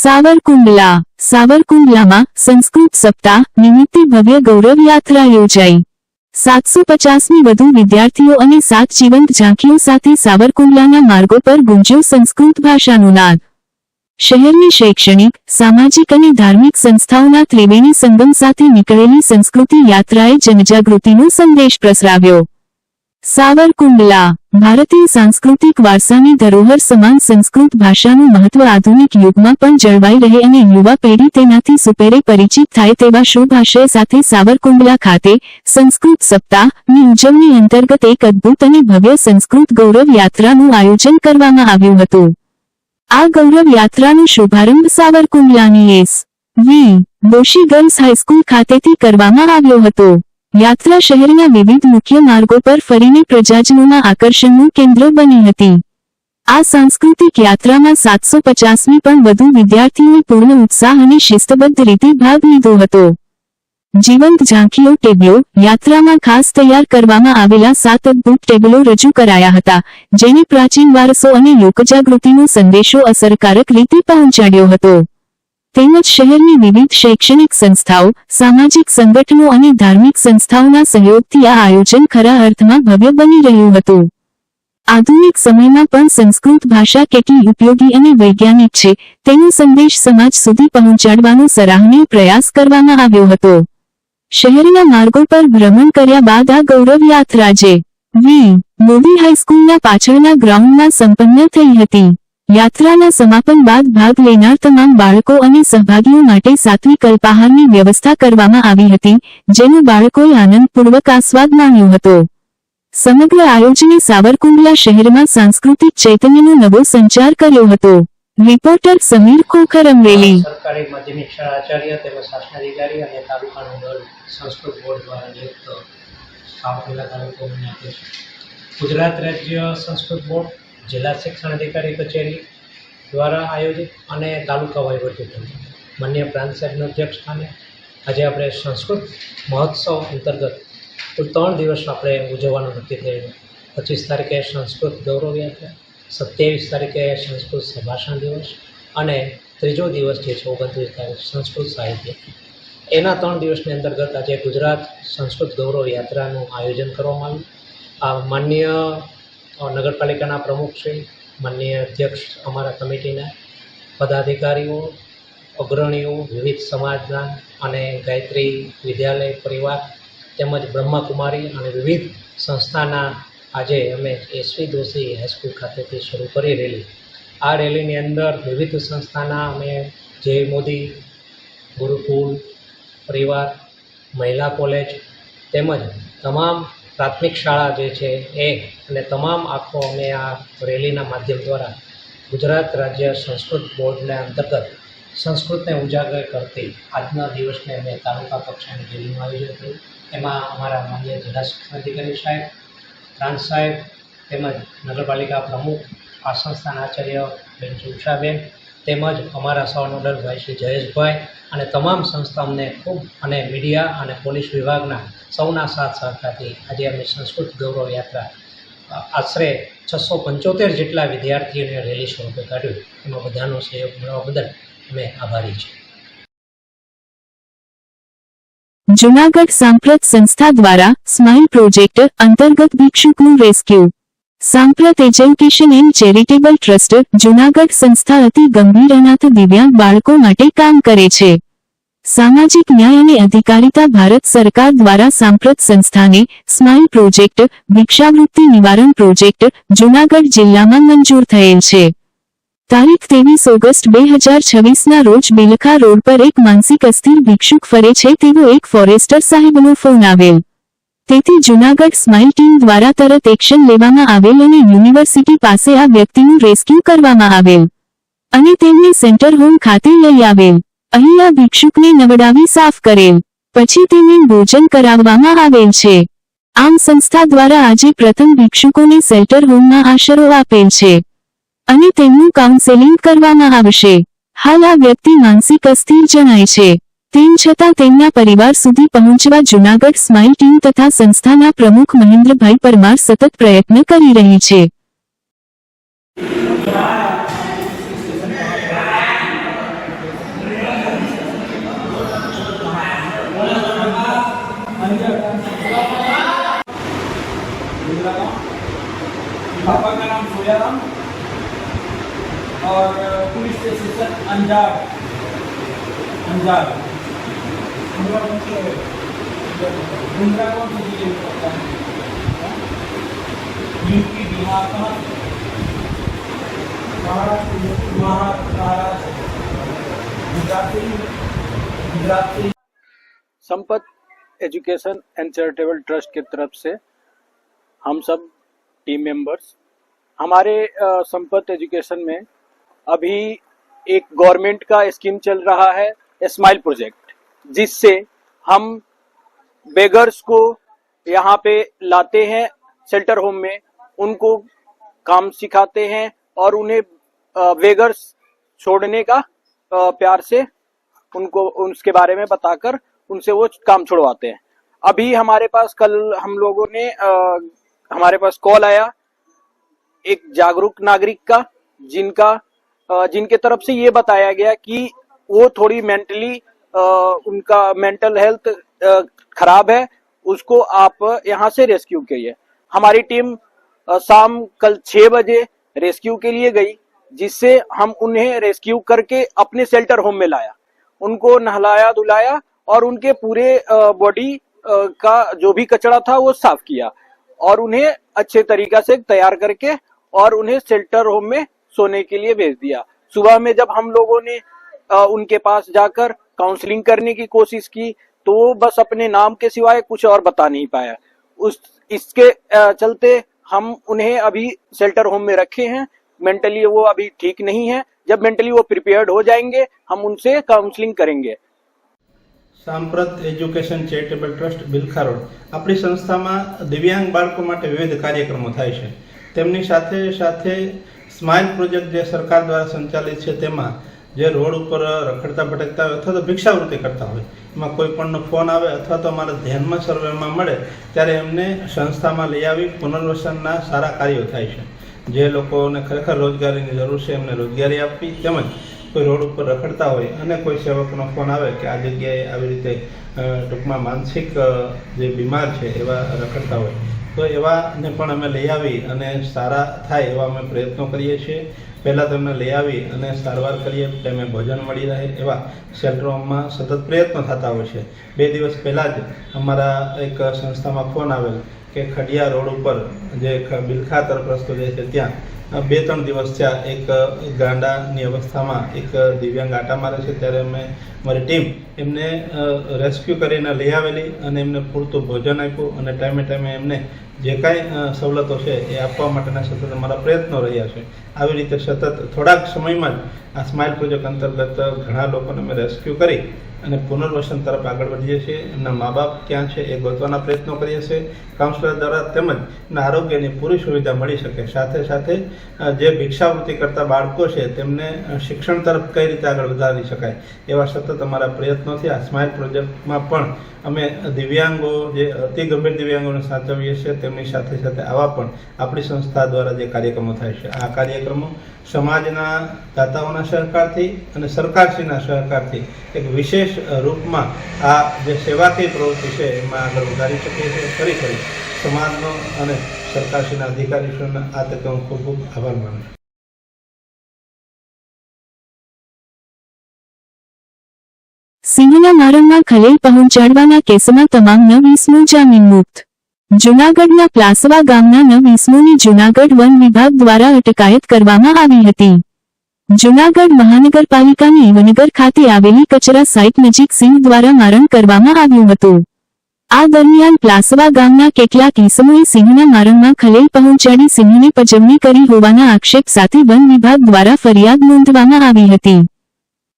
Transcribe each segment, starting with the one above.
સાવરકુંડલામાં સંસ્કૃત સપ્તાહ નિમિત્તે ભવ્ય ગૌરવ યાત્રા યોજાઈ। 750ની વધુ વિદ્યાર્થીઓ અને 7 જીવંત ઝાંખીઓ સાથે સાવરકુંડલાના માર્ગો પર ગુંજ્યો સંસ્કૃત ભાષાનો નાદ। શહેરની શૈક્ષણિક, સામાજિક અને ધાર્મિક સંસ્થાઓના ત્રિવેણી સંગમ સાથે નીકળેલી સંસ્કૃતિ યાત્રાએ જનજાગૃતિનો સંદેશ પ્રસરાવ્યો। સાવરકુંડલા ભારતીય સાંસ્કૃતિક વારસાની ધરોહર સમાન સંસ્કૃત ભાષાનું મહત્વ આધુનિક યુગમાં પણ જળવાઈ રહે અને યુવા પેઢી તેનાથી સુપેરે પરિચિત થાય તેવા શુભ આશય સાથે સાવરકુંડલા ખાતે સંસ્કૃત સપ્તાહની ઉજવણી અંતર્ગત એક અદ્ભુત અને ભવ્ય સંસ્કૃત ગૌરવ યાત્રાનું આયોજન કરવામાં આવ્યું હતું। આ ગૌરવ યાત્રાનો શુભારંભ સાવરકુંડલાની એસ.વી. દોશી ગર્લ્સ હાઈસ્કૂલ ખાતેથી કરવામાં આવ્યો હતો। યાત્રા શહેરના વિવિધ મુખ્ય માર્ગો પર ફરીને પ્રજાજનોના આકર્ષણનું કેન્દ્ર બની હતી। આ સાંસ્કૃતિક યાત્રામાં 750ની પણ વધુ વિદ્યાર્થીઓએ પૂર્ણ ઉત્સાહ અને શિસ્તબદ્ધ રીતે ભાગ લીધો હતો। જીવંત ઝાંખીઓ ટેબ્લો યાત્રામાં ખાસ તૈયાર કરવામાં આવેલા 7 અદ્ભુત ટેબ્લો રજૂ કરાયા હતા, જેને પ્રાચીન વારસો અને લોકજાગૃતિનો સંદેશો અસરકારક રીતે પહોંચાડ્યો હતો। તેમજ શહેરની વિવિધ શૈક્ષણિક સંસ્થાઓ, સામાજિક સંગઠનો અને ધાર્મિક સંસ્થાઓના સહયોગથી આ આયોજન ખરા અર્થમાં ભવ્ય બની રહ્યું હતું। આધુનિક સમયમાં પણ સંસ્કૃત ભાષા કેટલી ઉપયોગી અને વૈજ્ઞાનિક છે તેનો સંદેશ સમાજ સુધી પહોંચાડવાનો સરાહનીય પ્રયાસ કરવામાં આવ્યો હતો। શહેરના માર્ગો પર ભ્રમણ કર્યા બાદ આ ગૌરવ યાત્રા જે.વી. મોદી હાઈસ્કૂલના પાછળના ગ્રાઉન્ડમાં સંપન્ન થઈ હતી। યાત્રાના સમાપન બાદ ભાગ લેનાર તમામ બાળકો અને સહભાગીઓ માટે સાત્વિક અલ્પાહારની વ્યવસ્થા કરવામાં આવી હતી, જેનો બાળકોએ આનંદપૂર્વક આસ્વાદ માણ્યો હતો। સમગ્ર આયોજને સાવરકુંડલા શહેરમાં સાંસ્કૃતિક ચૈતન્યનો નવો સંચાર કર્યો હતો। રિપોર્ટર સમીર ખોખર, અમરેલી। સરકારી માધ્યમિક શાળા આચાર્ય તેમજ શાસનાધિકારી અને તાલુકાનું દળ સંસ્કૃત બોર્ડ દ્વારા નિયુક્ત સાવરકુંડલા તાલુકામાં આપે છે। ગુજરાત રાજ્ય સંસ્કૃત બોર્ડ, જિલ્લા શિક્ષણ અધિકારી કચેરી દ્વારા આયોજિત અને તાલુકા વહીવટીતંત્ર માન્ય પ્રાંત સાહેબના અધ્યક્ષ સ્થાને આજે આપણે સંસ્કૃત મહોત્સવ અંતર્ગત કુલ 3 દિવસ આપણે ઉજવવાનું નક્કી થયેલું। 25 તારીખે સંસ્કૃત ગૌરવ યાત્રા, 27 તારીખે સંસ્કૃત સંભાષણ દિવસ અને ત્રીજો દિવસ જે છે 29 તારીખ સંસ્કૃત સાહિત્ય। એના 3 દિવસની અંતર્ગત આજે ગુજરાત સંસ્કૃત ગૌરવ યાત્રાનું આયોજન કરવામાં આવ્યું। આ માન્ય નગરપાલિકાના પ્રમુખશ્રી, માનનીય અધ્યક્ષ, અમારા કમિટીના પદાધિકારીઓ, અગ્રણીઓ, વિવિધ સમાજના અને ગાયત્રી વિદ્યાલય પરિવાર તેમજ બ્રહ્માકુમારી અને વિવિધ સંસ્થાના આજે અમે એસ.વી. દોશી હાઈસ્કૂલ ખાતેથી શરૂ કરી રેલી। આ રેલીની અંદર વિવિધ સંસ્થાના અમે જય મોદી, ગુરુકુલ પરિવાર, મહિલા કોલેજ તેમજ તમામ પ્રાથમિક શાળા જે છે એ અને તમામ આખો અમે આ રેલીના માધ્યમ દ્વારા ગુજરાત રાજ્ય સંસ્કૃત બોર્ડના અંતર્ગત સંસ્કૃતને ઉજાગર કરતી આજના દિવસને અમે તાલુકા કક્ષાની રેલીનું આયોજન કર્યું। એમાં અમારા માન્ય જિલ્લા શિક્ષણ અધિકારી સાહેબ, પ્રાંત સાહેબ તેમજ નગરપાલિકા પ્રમુખ, આ સંસ્થાના આચાર્ય બેન ઉષાબેન તેમજ અમારા સહનોડલ ભાઈ શ્રી જયેશભાઈ અને તમામ સંસ્થાઓને ખૂબ અને મીડિયા અને પોલીસ વિભાગના સૌના સાથ સહકારથી આજે અમે સંસ્કૃત ગૌરવ યાત્રા આશરે 675 જેટલા વિદ્યાર્થીઓને રેલી સ્વરૂપે કાઢ્યું। એમાં બધાનો સહયોગ મળવા બદલ અમે આભારી છીએ। જૂનાગઢ સાંપ્રત સંસ્થા દ્વારા સ્માઇલ પ્રોજેક્ટ અંતર્ગત ભિક્ષુકનું રેસ્ક્યુ। સાંપ્રત education and charitable trust Junagadh સંસ્થા અતિ ગંભીર અનાથ દિવ્યાંગ બાળકો માટે કામ કરે છે। સામાજિક ન્યાય અને અધિકારિતા ભારત સરકાર દ્વારા સાંપ્રત સંસ્થાને સ્માઇલ પ્રોજેક્ટ ભિક્ષાવૃત્તિ નિવારણ પ્રોજેક્ટ જૂનાગઢ જિલ્લામાં મંજૂર થયેલ છે। તારીખ 23 ઓગસ્ટ 2026ના રોજ બિલખા રોડ પર એક માનસિક અસ્થિર ભિક્ષુક ફરે છે તેવો એક ફોરેસ્ટર સાહેબનો ફોન આવેલ। તેથી જૂનાગઢ સ્માઇલ ટીમ દ્વારા તરત એક્શન લેવામાં આવેલ અને યુનિવર્સિટી પાસે આ વ્યક્તિનું રેસ્ક્યુ કરવામાં આવેલ અને તેમને સેન્ટર હોમ ખાતે લઈ આવેલ। અહીં આ ભિક્ષુકને નવડાવી સાફ કરેલ, પછી તેને ભોજન કરાવવામાં આવેલ છે। આમ સંસ્થા દ્વારા આજે પ્રથમ ભિક્ષુકોને શેલ્ટર હોમમાં આશરો આપેલ છે અને તેમનું કાઉન્સેલિંગ કરવામાં આવશે। હાલ આ વ્યક્તિ માનસિક અસ્થિર જણાય છે, તેમ છતાં તેમના પરિવાર સુધી પહોંચવા જૂનાગઢ સ્માઇલ ટીમ તથા સંસ્થાના પ્રમુખ મહેન્દ્રભાઈ પરમાર સતત પ્રયત્ન કરી રહી છે। पापा का नाम सोयाराम और पुलिस स्टेशन अंजार अंजार गुंडा कौन सी जिले में पड़ता है? यूपी बिहार कहाँ? महाराष्ट्र गुजरात से। Sampat education and charitable trust की तरफ से हम सब टीम मेंबर्स हमारे संपत एजुकेशन में अभी एक गवर्नमेंट का स्कीम चल रहा है स्माइल प्रोजेक्ट, जिससे हम बेगर्स को यहाँ पे लाते हैं शेल्टर होम में, उनको काम सिखाते हैं और उन्हें बेगर्स छोड़ने का प्यार से उनको उसके बारे में बताकर उनसे वो काम छुड़वाते हैं। अभी हमारे पास कल हम लोगों ने हमारे पास कॉल आया एक जागरूक नागरिक का, जिनके तरफ से ये बताया गया कि वो थोड़ी मेंटली उनका मेंटल हेल्थ खराब है, उसको आप यहाँ से रेस्क्यू करिए। हमारी टीम शाम कल 6 बजे रेस्क्यू के लिए गई, जिससे हम उन्हें रेस्क्यू करके अपने शेल्टर होम में लाया, उनको नहलाया धुलाया और उनके पूरे बॉडी का जो भी कचरा था वो साफ किया और उन्हें अच्छे तरीका से तैयार करके और उन्हें शेल्टर होम में सोने के लिए भेज दिया। सुबह में जब हम लोगों ने उनके पास जाकर काउंसलिंग करने की कोशिश की तो वो बस अपने नाम के सिवाय कुछ और बता नहीं पाया। इसके चलते हम उन्हें अभी शेल्टर होम में रखे हैं। मेंटली वो अभी ठीक नहीं है, जब मेंटली वो प्रिपेयर्ड हो जाएंगे हम उनसे काउंसलिंग करेंगे। Samprat education charitable trust Bilkha road આપણી સંસ્થામાં દિવ્યાંગ બાળકો માટે વિવિધ કાર્યક્રમો થાય છે। તેમની સાથે સાથે સ્માઇલ પ્રોજેક્ટ જે સરકાર દ્વારા સંચાલિત છે તેમાં જે રોડ ઉપર રખડતા ભટકતા હોય અથવા તો ભિક્ષાવૃત્તિ કરતા હોય એમાં કોઈ પણનો ફોન આવે અથવા તો અમારા ધ્યાનમાં સર્વેમાં મળે ત્યારે એમને સંસ્થામાં લઈ આવી પુનર્વસનના સારા કાર્યો થાય છે। જે લોકોને ખરેખર રોજગારીની જરૂર છે એમને રોજગારી આપવી, તેમજ કોઈ રોડ ઉપર રખડતા હોય અને કોઈ સેવકનો ફોન આવે કે આ જગ્યાએ આવી રીતે ટૂંકમાં માનસિક જે બીમાર છે એવા રખડતા હોય તો એવાને પણ અમે લઈ આવી અને સારા થાય એવા અમે પ્રયત્નો કરીએ છીએ। પહેલાં તેમને લઈ આવી અને સારવાર કરીએ, તેમને ભોજન મળી રહે એવા શેલ્ટરોમાં સતત પ્રયત્નો થતા હોય છે। 2 દિવસ પહેલાં જ અમારા એક સંસ્થામાં ફોન આવેલ કે ખડિયા રોડ ઉપર જે બિલખા તરફ રસ્તો જાય છે ત્યાં 2-3 દિવસ થયા એક ગાંડાની અવસ્થામાં એક દિવ્યાંગ આટા મારે છે, ત્યારે અમે મારી ટીમ એમને રેસ્ક્યુ કરીને લઈ આવેલી અને એમને પૂરતું ભોજન આપ્યું અને ટાઈમે ટાઈમે એમને જે કાંઈ સવલતો છે એ આપવા માટેના સતત અમારા પ્રયત્નો રહ્યા છે। આવી રીતે સતત થોડાક સમયમાં જ આ સ્માઇલ પ્રોજેક્ટ અંતર્ગત ઘણા લોકોને અમે રેસ્ક્યુ કરી અને પુનર્વસન તરફ આગળ વધીએ છીએ। એમના મા બાપ ક્યાં છે એ ગોતવાના પ્રયત્નો કરીએ છીએ। કાઉન્સલર દ્વારા તેમજ એમના આરોગ્યની પૂરી સુવિધા મળી શકે, સાથે સાથે જે ભિક્ષાવૃત્તિ કરતા બાળકો છે તેમને શિક્ષણ તરફ કઈ રીતે આગળ વધારી શકાય એવા સતત અમારા પ્રયત્નોથી આ સ્માઇલ પ્રોજેક્ટમાં પણ અમે દિવ્યાંગો જે અતિ ગંભીર દિવ્યાંગોને સાચવીએ છીએ તેમની સાથે સાથે આવા પણ આપણી સંસ્થા દ્વારા જે કાર્યક્રમો થાય છે આ કાર્યક્રમો સમાજના દાતાઓના સહકારથી અને સરકારશ્રીના સહકારથી એક વિશેષ રૂપમાં આ જે સેવાકીય પ્રવૃત્તિ છે એમાં આગળ વધારી શકીએ છીએ। ફરી સમાજનો અને સરકારશ્રીના અધિકારીશ્રીઓનો આ તકે હું ખૂબ ખૂબ આભાર માનું છું। સિંહના મારણમાં ખલેલ પહોંચાડવાના કેસમાં તમામ 9 ઇસમો જામીન મુક્ત। જૂનાગઢના પ્લાસવા ગામના 9 ઇસમોની જૂનાગઢ વન વિભાગ દ્વારા અટકાયત કરવામાં આવી હતી। જૂનાગઢ મહાનગરપાલિકાની ઈવનગર ખાતે આવેલી કચરા સાઇટ નજીક સિંહ દ્વારા મારણ કરવામાં આવ્યું હતું। આ દરમિયાન પ્લાસવા ગામના કેટલાક ઇસમોએ સિંહના મારણમાં ખલેલ પહોંચાડી સિંહને પજવણી કરી હોવાના આક્ષેપ સાથે વન વિભાગ દ્વારા ફરિયાદ નોંધવામાં આવી હતી।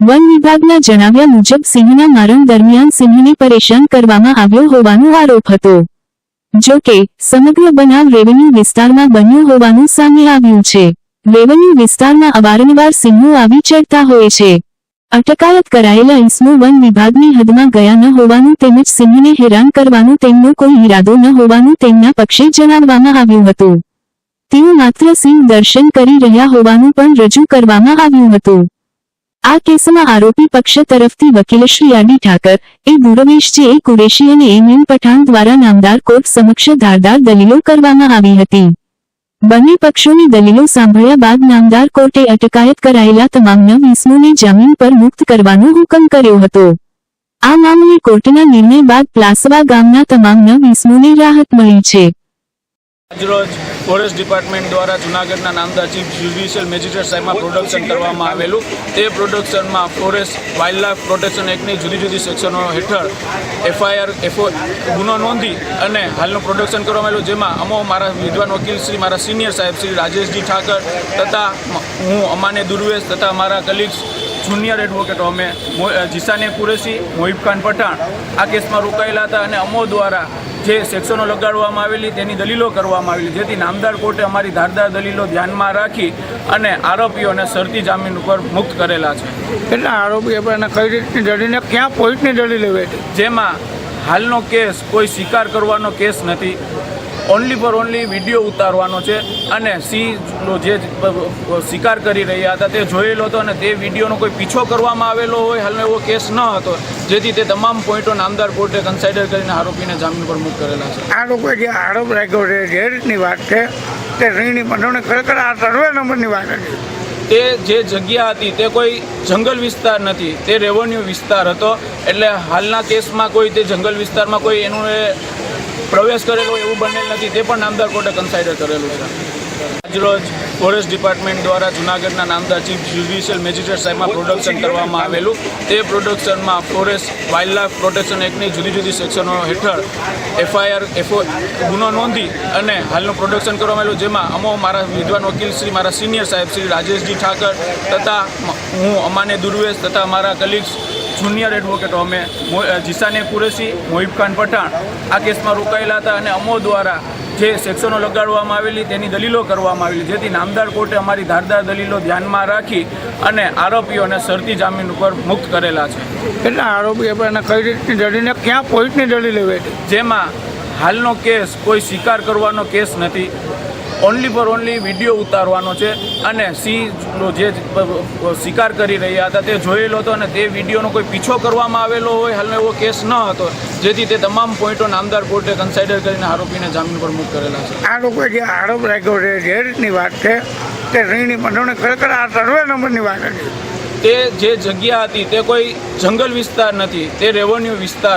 વન વિભાગના જણાવ્યા મુજબ સિંહના મારણ દરમિયાન સિંહને પરેશાન કરવામાં આવ્યો હોવાનો આરોપ હતો। જો કે સમગ્ર બનાવ રેવન્યુ વિસ્તારમાં બન્યો હોવાનું સામે આવ્યું છે। રેવન્યુ વિસ્તારમાં અવારનવાર સિંહો આવી ચડતા હોય છે। અટકાયત કરાયેલા ઇસમો વન વિભાગની હદમાં ગયા ન હોવાનું તેમજ સિંહને હેરાન કરવાનો તેમનો કોઈ ઈરાદો ન હોવાનું તેમના પક્ષે જણાવવામાં આવ્યું હતું। તેઓ માત્ર સિંહ દર્શન કરી રહ્યા હોવાનું પણ રજૂ કરવામાં આવ્યું હતું। આ કેસમાં આરોપી પક્ષ તરફથી વકીલ શ્રી આર ડી ઠાકર, એ દુરવેશ એ કુરેશી અને એમ પઠાણ દ્વારા નામદાર કોર્ટ સમક્ષ ધારદાર દલીલો કરવામાં આવી હતી. બંને પક્ષોની દલીલો સાંભળ્યા બાદ નામદાર કોર્ટે અટકાયત કરાયેલા તમામ 9 ઇસમોને જામીન પર મુક્ત કરવાનો હુકમ કર્યો હતો. આ મામલે કોર્ટના નિર્ણય બાદ પ્લાસવા ગામના તમામ 9 ઇસમોને રાહત મળી છે. આજરોજ ફોરેસ્ટ ડિપાર્ટમેન્ટ દ્વારા જૂનાગઢના નામદાર ચીફ જ્યુડિશિયલ મેજિસ્ટ્રેટ સાહેબમાં પ્રોડક્શન કરવામાં આવેલું. તે પ્રોડક્શનમાં ફોરેસ્ટ વાઇલ્ડલાઇફ પ્રોટેક્શન એક્ટની જુદી જુદી સેક્શનો હેઠળ FIR ગુનો નોંધી અને હાલનું પ્રોડક્શન કરવામાં આવેલું, જેમાં અમો મારા વિદ્વાન વકીલ શ્રી, મારા સિનિયર સાહેબ શ્રી રાજેશજી ઠાકર તથા હું અમાને દુર્વેશ તથા મારા કલીગ્સ જુનિયર એડવોકેટો અમે જીસાને કુરેશી, મોહિબ ખાન પઠાણ આ કેસમાં રોકાયેલા હતા અને અમો દ્વારા જે સેક્શનો લગાડવામાં આવેલી તેની દલીલો કરવામાં આવેલી, જેથી નામદાર કોર્ટે અમારી ધારદાર દલીલો ધ્યાનમાં રાખી અને આરોપીઓને શરતી જામીન ઉપર મુક્ત કરેલા છે. કેટલા આરોપીઓ પર કઈ રીતની દલીલ, ક્યાં પોઈન્ટની દલીલ લેવી? જેમાં હાલનો કેસ કોઈ શિકાર કરવાનો કેસ નથી, ઓનલી ફોર ઓનલી વિડીયો ઉતારવાનો છે અને જે શિકાર કરી રહ્યા હતા તે જોયેલો હતો અને તે વિડીયોનો કોઈ પીછો કરવામાં આવેલો હોય હાલનો એવો કેસ ન હતો, જેથી તે તમામ પોઈન્ટો નામદાર કોર્ટે કન્સિડર કરીને આરોપીને જામીન પર મુક્ત કરેલા છે. આ લોકો જે આરોપ રાખ્યો છે જે રીતની વાત છે તે રીની બંધોને ખરેખર આ સર્વે નંબરની વાત હતી. તે જે જગ્યા હતી તે કોઈ જંગલ વિસ્તાર નથી, તે રેવન્યુ વિસ્તાર હતો. એટલે હાલના કેસમાં કોઈ તે જંગલ વિસ્તારમાં કોઈ એનું પ્રવેશ કરેલો એવું બનેલ નથી, તે પણ નામદાર કોર્ટે કન્સિડર કરેલું છે. આજરોજ ફોરેસ્ટ ડિપાર્ટમેન્ટ દ્વારા જૂનાગઢના નામદાર ચીફ જ્યુડિશિયલ મેજિસ્ટ્રેટ સાહેબમાં પ્રોડક્શન કરવામાં આવેલું. તે પ્રોડક્શનમાં ફોરેસ્ટ વાઇલ્ડલાઇફ પ્રોટેક્શન એક્ટની જુદી જુદી સેક્શનો હેઠળ FIR ગુનો નોંધી અને હાલનું પ્રોડક્શન કરવામાં આવેલું, જેમાં અમો મારા વિદ્વાન વકીલ શ્રી, મારા સિનિયર સાહેબ શ્રી રાજેશજી ઠાકર તથા હું અમાને દુર્વેશ તથા મારા કલીગ્સ જુનિયર એડવોકેટો અમે જીસાને કુરેશી, મોહિબ ખાન પઠાણ આ કેસમાં રોકાયેલા હતા અને અમો દ્વારા જે સેક્શનો લગાડવામાં આવેલી તેની દલીલો કરવામાં આવેલી, જેથી નામદાર કોર્ટે અમારી ધારદાર દલીલો ધ્યાનમાં રાખી અને આરોપીઓને શરતી જામીન ઉપર મુક્ત કરેલા છે. કેટલા આરોપીઓ પર કઈ રીતની દલીલ, ક્યાં પોઈન્ટની દલીલ લેવી? જેમાં હાલનો કેસ કોઈ શિકાર કરવાનો કેસ નથી, ઓનલી ફોર ઓનલી વિડીયો ઉતારવાનો છે અને જે શિકાર કરી રહ્યા હતા તે જોયેલો હતો અને તે વિડીયોનો કોઈ પીછો કરવામાં આવેલો હોય હાલનો એવો કેસ ન હતો, જેથી તે તમામ પોઈન્ટો નામદાર કોર્ટે કન્સિડર કરીને આરોપીને જામીન પર મુક્ત કરેલા છે. આ લોકો જે આરોપ રાખ્યો છે જે રીતની વાત છે તે રીની બંધોને ખરેખર આ સર્વે નંબરની વાત હતી. તે જે જગ્યા હતી તે કોઈ જંગલ વિસ્તાર નથી, તે રેવન્યુ વિસ્તાર